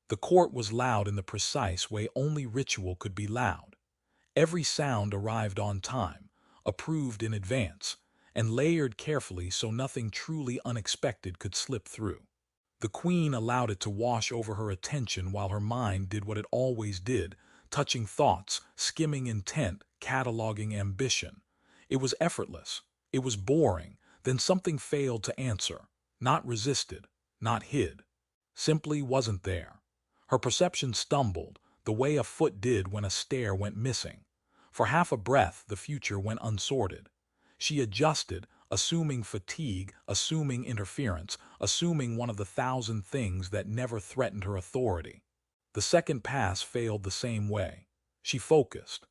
The court was loud in the precise way only ritual could be loud. Every sound arrived on time, approved in advance, and layered carefully so nothing truly unexpected could slip through. The queen allowed it to wash over her attention while her mind did what it always did, touching thoughts, skimming intent, cataloging ambition. It was effortless. It was boring. Then something failed to answer. Not resisted. Not hid. Simply wasn't there. Her perception stumbled, the way a foot did when a stair went missing. For half a breath, the future went unsorted. She adjusted, assuming fatigue, assuming interference, assuming one of the thousand things that never threatened her authority. The second pass failed the same way. She focused.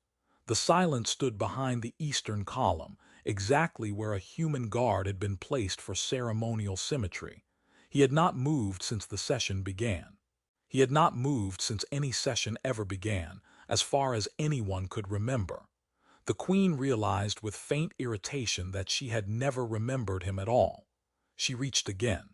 The silence stood behind the eastern column, exactly where a human guard had been placed for ceremonial symmetry. He had not moved since the session began. He had not moved since any session ever began, as far as anyone could remember. The queen realized with faint irritation that she had never remembered him at all. She reached again.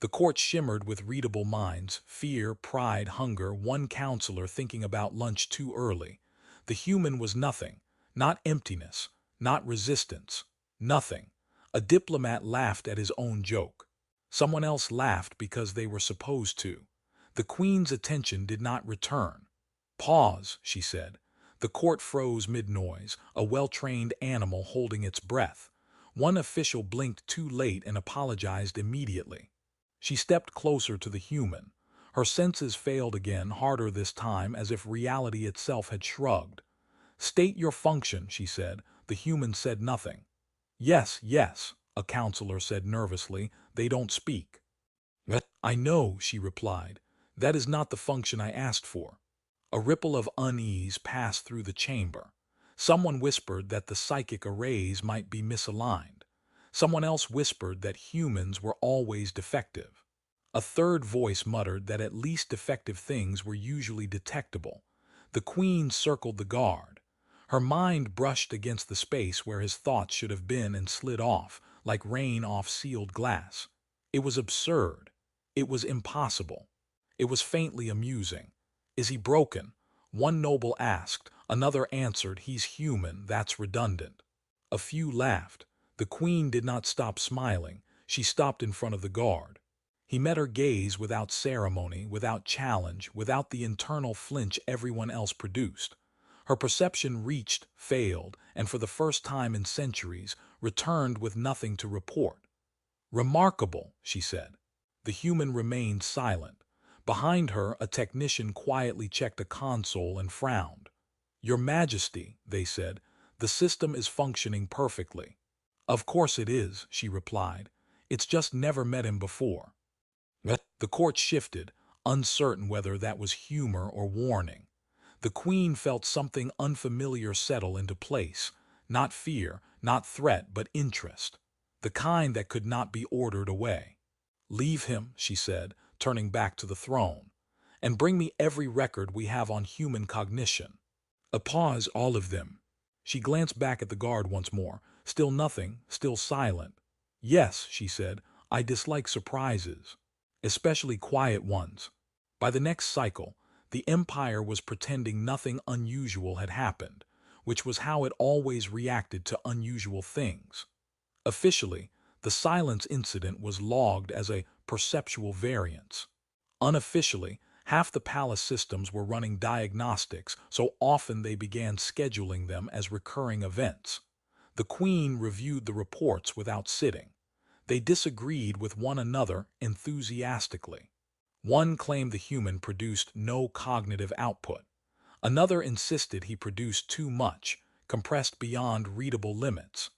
The court shimmered with readable minds, fear, pride, hunger, one counselor thinking about lunch too early. The human was nothing, not emptiness, not resistance, nothing. A diplomat laughed at his own joke. Someone else laughed because they were supposed to. The queen's attention did not return. "Pause," she said. The court froze mid-noise, a well-trained animal holding its breath. One official blinked too late and apologized immediately. She stepped closer to the human. Her senses failed again, harder this time, as if reality itself had shrugged. "State your function," she said. The human said nothing. "Yes, yes," a counselor said nervously. "They don't speak." "I know," she replied. "That is not the function I asked for." A ripple of unease passed through the chamber. Someone whispered that the psychic arrays might be misaligned. Someone else whispered that humans were always defective. A third voice muttered that at least defective things were usually detectable. The queen circled the guard. Her mind brushed against the space where his thoughts should have been and slid off, like rain off sealed glass. It was absurd. It was impossible. It was faintly amusing. "Is he broken?" One noble asked. Another answered, "He's human, that's redundant." A few laughed. The queen did not stop smiling. She stopped in front of the guard. He met her gaze without ceremony, without challenge, without the internal flinch everyone else produced. Her perception reached, failed, and for the first time in centuries, returned with nothing to report. "Remarkable," she said. The human remained silent. Behind her, a technician quietly checked a console and frowned. "Your Majesty," they said, "the system is functioning perfectly." "Of course it is," she replied. "It's just never met him before." The court shifted, uncertain whether that was humor or warning. The queen felt something unfamiliar settle into place. Not fear, not threat, but interest. The kind that could not be ordered away. "Leave him," she said, turning back to the throne, "and bring me every record we have on human cognition." A pause, all of them. She glanced back at the guard once more. Still nothing, still silent. "Yes," she said, "I dislike surprises. Especially quiet ones." By the next cycle, the Empire was pretending nothing unusual had happened, which was how it always reacted to unusual things. Officially, the silence incident was logged as a perceptual variance. Unofficially, half the palace systems were running diagnostics, so often they began scheduling them as recurring events. The queen reviewed the reports without sitting. They disagreed with one another enthusiastically. One claimed the human produced no cognitive output. Another insisted he produced too much, compressed beyond readable limits.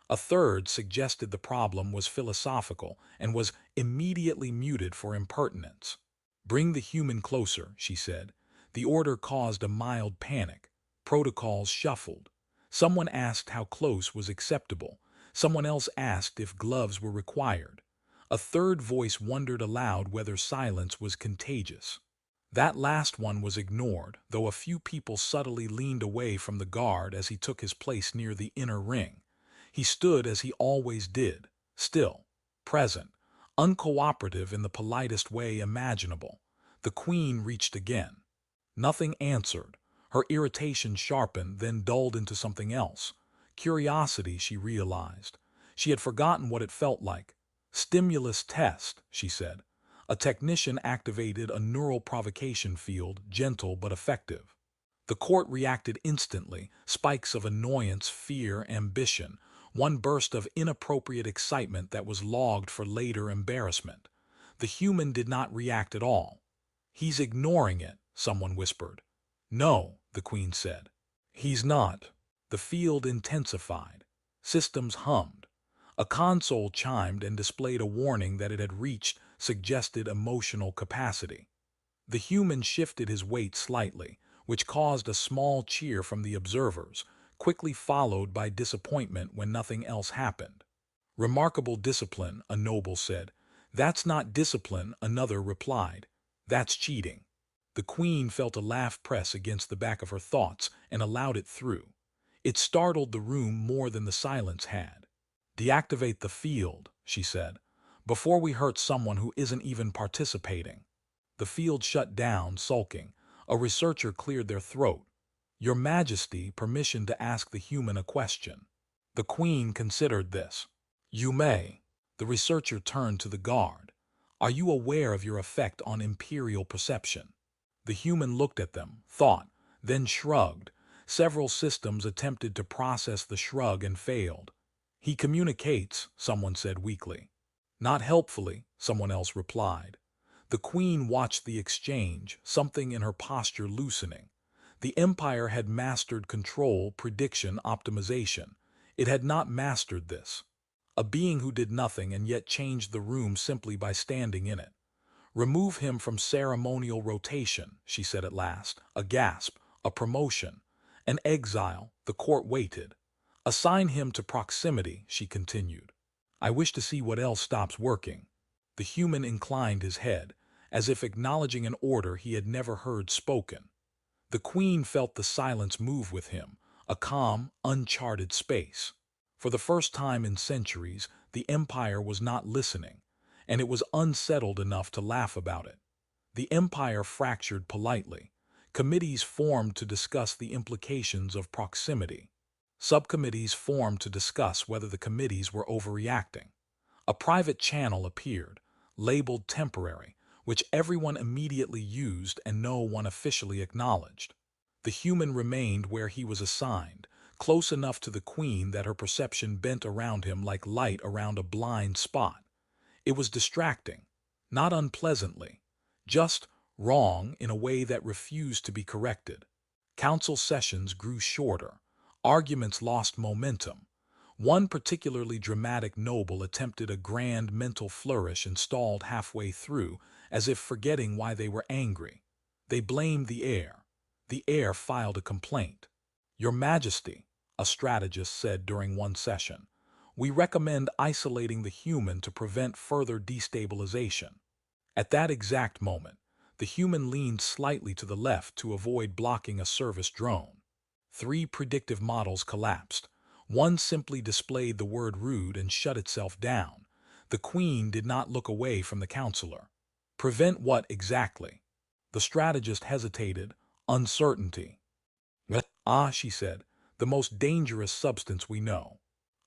A third suggested the problem was philosophical and was immediately muted for impertinence. "Bring the human closer," she said. The order caused a mild panic. Protocols shuffled. Someone asked how close was acceptable. Someone else asked if gloves were required. A third voice wondered aloud whether silence was contagious. That last one was ignored, though a few people subtly leaned away from the guard as he took his place near the inner ring. He stood as he always did, still, present, uncooperative in the politest way imaginable. The queen reached again. Nothing answered. Her irritation sharpened, then dulled into something else. Curiosity, she realized. She had forgotten what it felt like. Stimulus test, she said. A technician activated a neural provocation field, gentle but effective. The court reacted instantly, spikes of annoyance, fear, ambition, one burst of inappropriate excitement that was logged for later embarrassment. The human did not react at all. "He's ignoring it," someone whispered. "No," the queen said. "He's not." The field intensified. Systems hummed. A console chimed and displayed a warning that it had reached suggested emotional capacity. The human shifted his weight slightly, which caused a small cheer from the observers, quickly followed by disappointment when nothing else happened. "Remarkable discipline," a noble said. "That's not discipline," another replied. "That's cheating." The queen felt a laugh press against the back of her thoughts and allowed it through. It startled the room more than the silence had. "Deactivate the field," she said, "before we hurt someone who isn't even participating." The field shut down, sulking. A researcher cleared their throat. "Your Majesty, permission to ask the human a question." The queen considered this. "You may." The researcher turned to the guard. "Are you aware of your effect on imperial perception?" The human looked at them, thought, then shrugged. Several systems attempted to process the shrug and failed. "He communicates," someone said weakly. "Not helpfully," someone else replied. The queen watched the exchange, something in her posture loosening. The empire had mastered control, prediction, optimization. It had not mastered this. A being who did nothing and yet changed the room simply by standing in it. "Remove him from ceremonial rotation," she said at last. A gasp, a promotion, an exile. The court waited. "Assign him to proximity," she continued. "I wish to see what else stops working." The human inclined his head, as if acknowledging an order he had never heard spoken. The queen felt the silence move with him, a calm, uncharted space. For the first time in centuries, the empire was not listening, and it was unsettled enough to laugh about it. The empire fractured politely. Committees formed to discuss the implications of proximity. Subcommittees formed to discuss whether the committees were overreacting. A private channel appeared, labeled temporary, which everyone immediately used and no one officially acknowledged. The human remained where he was assigned, close enough to the queen that her perception bent around him like light around a blind spot. It was distracting, not unpleasantly, just wrong in a way that refused to be corrected. Council sessions grew shorter. Arguments lost momentum. One particularly dramatic noble attempted a grand mental flourish and stalled halfway through, as if forgetting why they were angry. They blamed the air. The air filed a complaint. "Your Majesty," a strategist said during one session, "we recommend isolating the human to prevent further destabilization." At that exact moment, the human leaned slightly to the left to avoid blocking a service drone. 3 predictive models collapsed. One simply displayed the word rude and shut itself down. The queen did not look away from the counselor. "Prevent what exactly?" The strategist hesitated. "Uncertainty." "Ah," she said, "the most dangerous substance we know."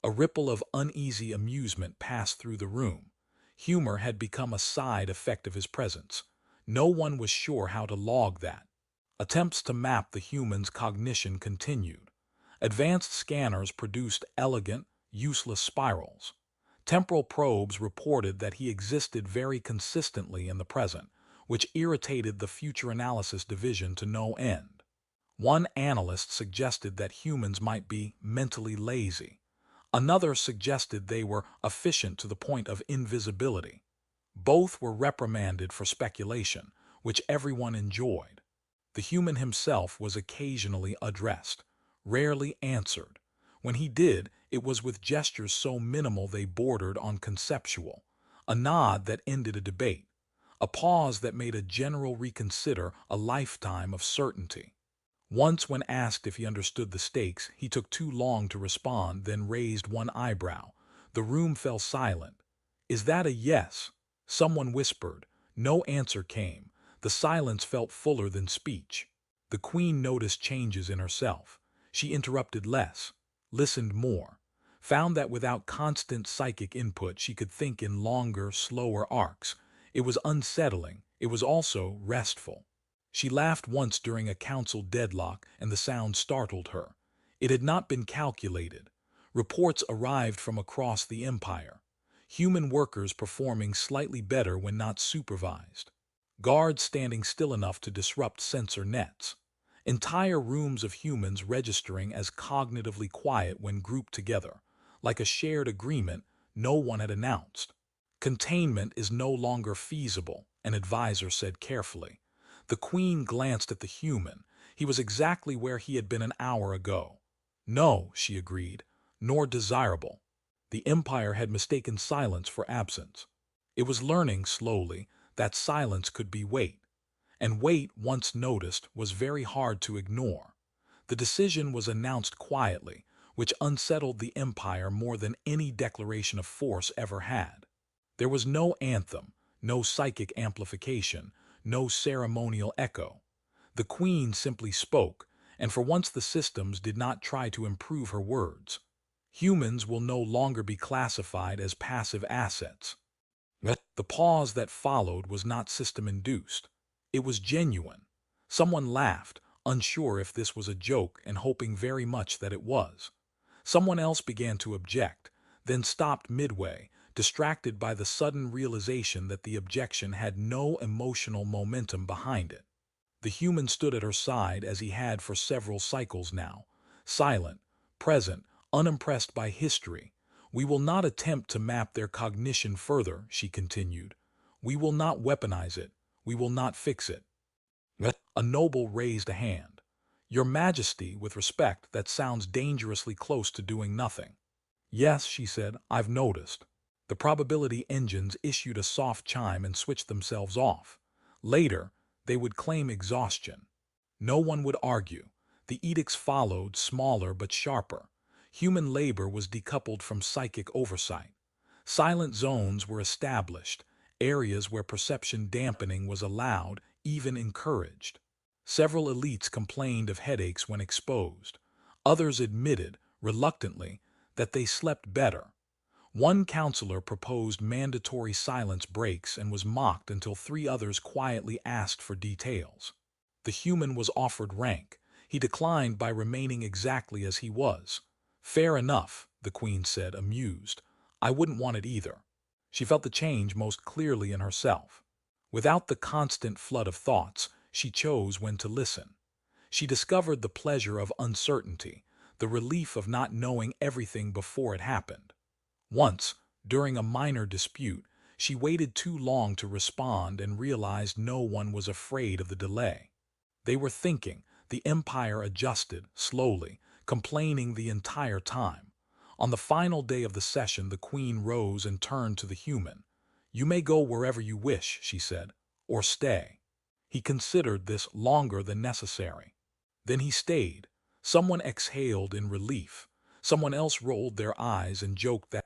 A ripple of uneasy amusement passed through the room. Humor had become a side effect of his presence. No one was sure how to log that. Attempts to map the human's cognition continued. Advanced scanners produced elegant, useless spirals. Temporal probes reported that he existed very consistently in the present, which irritated the future analysis division to no end. One analyst suggested that humans might be mentally lazy. Another suggested they were efficient to the point of invisibility. Both were reprimanded for speculation, which everyone enjoyed. The human himself was occasionally addressed, rarely answered. When he did, it was with gestures so minimal they bordered on conceptual, a nod that ended a debate, a pause that made a general reconsider a lifetime of certainty. Once, when asked if he understood the stakes, he took too long to respond, then raised one eyebrow. The room fell silent. "Is that a yes?" Someone whispered. No answer came. The silence felt fuller than speech. The queen noticed changes in herself. She interrupted less, listened more, found that without constant psychic input she could think in longer, slower arcs. It was unsettling. It was also restful. She laughed once during a council deadlock, and the sound startled her. It had not been calculated. Reports arrived from across the empire. Human workers performing slightly better when not supervised. Guards standing still enough to disrupt sensor nets. Entire rooms of humans registering as cognitively quiet when grouped together, like a shared agreement no one had announced. Containment is no longer feasible, an advisor said carefully. The queen glanced at the human. He was exactly where he had been an hour ago. No, she agreed, nor desirable. The empire had mistaken silence for absence. It was learning slowly that silence could be weight, and weight, once noticed, was very hard to ignore. The decision was announced quietly, which unsettled the empire more than any declaration of force ever had. There was no anthem, no psychic amplification, no ceremonial echo. The queen simply spoke, and for once the systems did not try to improve her words. Humans will no longer be classified as passive assets. The pause that followed was not system-induced. It was genuine. Someone laughed, unsure if this was a joke and hoping very much that it was. Someone else began to object, then stopped midway, distracted by the sudden realization that the objection had no emotional momentum behind it. The human stood at her side as he had for several cycles now, silent, present, unimpressed by history. We will not attempt to map their cognition further, she continued. We will not weaponize it. We will not fix it. A noble raised a hand. Your Majesty, with respect, that sounds dangerously close to doing nothing. Yes, she said, I've noticed. The probability engines issued a soft chime and switched themselves off. Later, they would claim exhaustion. No one would argue. The edicts followed, smaller but sharper. Human labor was decoupled from psychic oversight. Silent zones were established, areas where perception dampening was allowed, even encouraged. Several elites complained of headaches when exposed. Others admitted, reluctantly, that they slept better. One counselor proposed mandatory silence breaks and was mocked until three others quietly asked for details. The human was offered rank. He declined by remaining exactly as he was. Fair enough, the queen said, amused. I wouldn't want it either. She felt the change most clearly in herself. Without the constant flood of thoughts, she chose when to listen. She discovered the pleasure of uncertainty, the relief of not knowing everything before it happened. Once, during a minor dispute, she waited too long to respond and realized no one was afraid of the delay. They were thinking. The empire adjusted, slowly, complaining the entire time. On the final day of the session, the queen rose and turned to the human. You may go wherever you wish, she said, or stay. He considered this longer than necessary. Then he stayed. Someone exhaled in relief. Someone else rolled their eyes and joked that